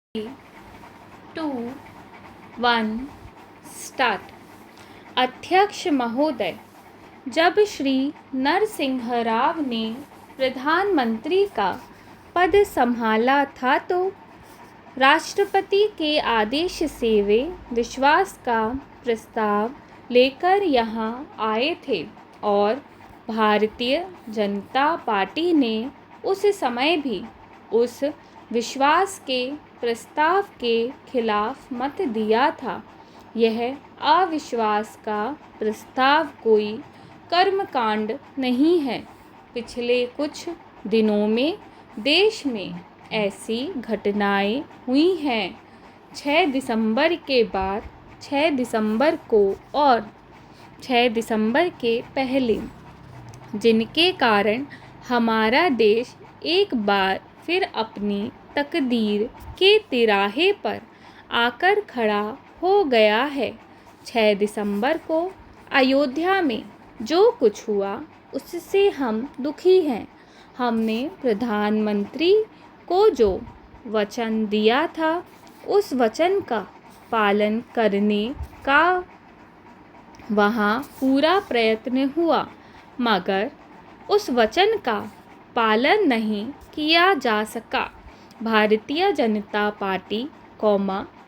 2, 1 start. अध्यक्ष महोदय, जब श्री नरसिंह राव ने प्रधानमंत्री का पद संभाला था तो राष्ट्रपति के आदेश से वे विश्वास का प्रस्ताव लेकर यहाँ आए थे और भारतीय जनता पार्टी ने उस समय भी उस विश्वास के प्रस्ताव के खिलाफ मत दिया था। यह अविश्वास का प्रस्ताव कोई कर्मकांड नहीं है। पिछले कुछ दिनों में देश में ऐसी घटनाएं हुई हैं 6 दिसंबर के बाद 6 दिसंबर को और 6 दिसंबर के पहले, जिनके कारण हमारा देश एक बार फिर अपनी तकदीर के तिराहे पर आकर खड़ा हो गया है। 6 दिसंबर को अयोध्या में जो कुछ हुआ उससे हम दुखी हैं। हमने प्रधानमंत्री को जो वचन दिया था उस वचन का पालन करने का वहाँ पूरा प्रयत्न हुआ, मगर उस वचन का पालन नहीं किया जा सका। भारतीय जनता पार्टी,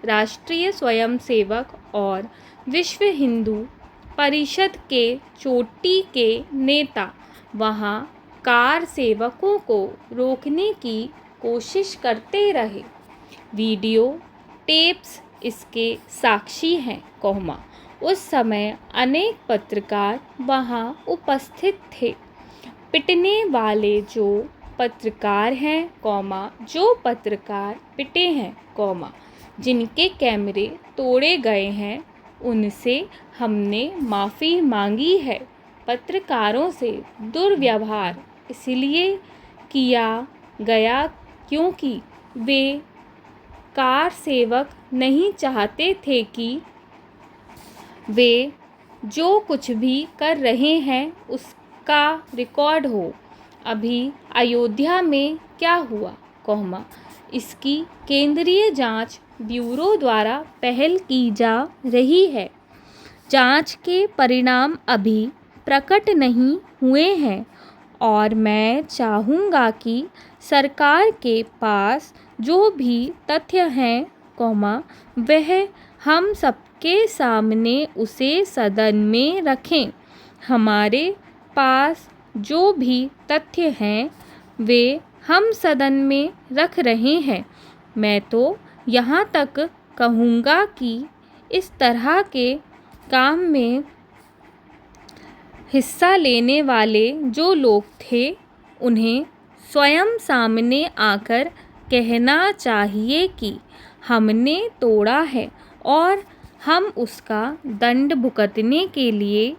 राष्ट्रीय स्वयंसेवक और विश्व हिंदू परिषद के चोटी के नेता वहाँ कार सेवकों को रोकने की कोशिश करते रहे। वीडियो टेप्स इसके साक्षी हैं, उस समय अनेक पत्रकार वहाँ उपस्थित थे। पिटने वाले जो पत्रकार हैं, जो पत्रकार पिटे हैं, जिनके कैमरे तोड़े गए हैं, उनसे हमने माफ़ी मांगी है। पत्रकारों से दुर्व्यवहार इसलिए किया गया क्योंकि वे कार सेवक नहीं चाहते थे कि वे जो कुछ भी कर रहे हैं उसका रिकॉर्ड हो। अभी अयोध्या में क्या हुआ, इसकी केंद्रीय जांच ब्यूरो द्वारा पहल की जा रही है। जांच के परिणाम अभी प्रकट नहीं हुए हैं और मैं चाहूँगा कि सरकार के पास जो भी तथ्य हैं, वह हम सबके सामने उसे सदन में रखें। हमारे पास जो भी तथ्य हैं वे हम सदन में रख रहे हैं। मैं तो यहाँ तक कहूँगा कि इस तरह के काम में हिस्सा लेने वाले जो लोग थे उन्हें स्वयं सामने आकर कहना चाहिए कि हमने तोड़ा है और हम उसका दंड भुगतने के लिए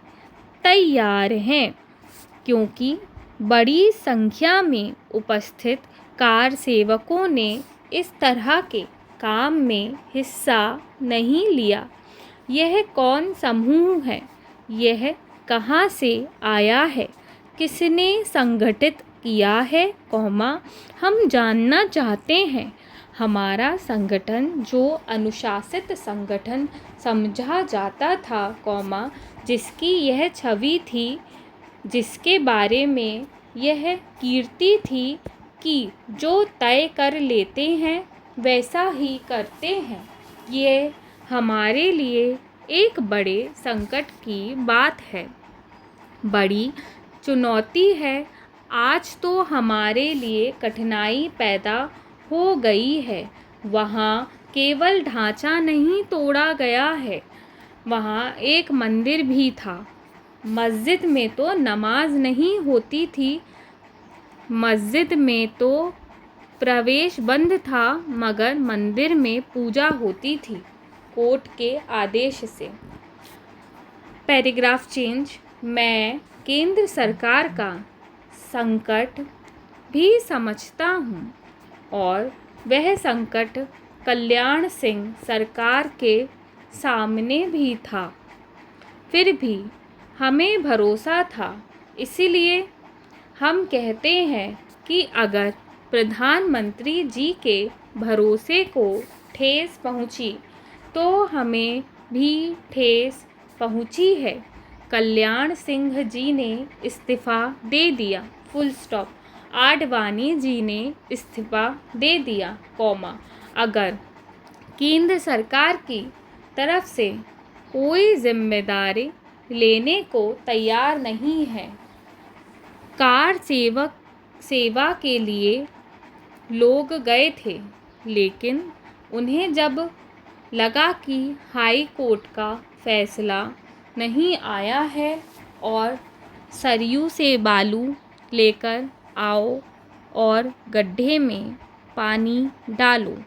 तैयार हैं, क्योंकि बड़ी संख्या में उपस्थित कार सेवकों ने इस तरह के काम में हिस्सा नहीं लिया। यह कौन समूह है, यह कहाँ से आया है, किसने संगठित किया है, हम जानना चाहते हैं। हमारा संगठन जो अनुशासित संगठन समझा जाता था, जिसकी यह छवि थी, जिसके बारे में यह कीर्ति थी कि जो तय कर लेते हैं वैसा ही करते हैं, ये हमारे लिए एक बड़े संकट की बात है, बड़ी चुनौती है। आज तो हमारे लिए कठिनाई पैदा हो गई है। वहाँ केवल ढांचा नहीं तोड़ा गया है, वहाँ एक मंदिर भी था। मस्जिद में तो नमाज नहीं होती थी, मस्जिद में तो प्रवेश बंद था, मगर मंदिर में पूजा होती थी कोर्ट के आदेश से। Paragraph change. मैं केंद्र सरकार का संकट भी समझता हूँ और वह संकट कल्याण सिंह सरकार के सामने भी था, फिर भी हमें भरोसा था। इसीलिए हम कहते हैं कि अगर प्रधानमंत्री जी के भरोसे को ठेस पहुंची तो हमें भी ठेस पहुंची है। कल्याण सिंह जी ने इस्तीफ़ा दे दिया, फुल स्टॉप। आडवाणी जी ने इस्तीफ़ा दे दिया, कॉमा। अगर केंद्र सरकार की तरफ से कोई जिम्मेदारी लेने को तैयार नहीं है। कार सेवा के लिए लोग गए थे, लेकिन उन्हें जब लगा कि हाई कोर्ट का फैसला नहीं आया है और सरयू से बालू लेकर आओ और गड्ढे में पानी डालो,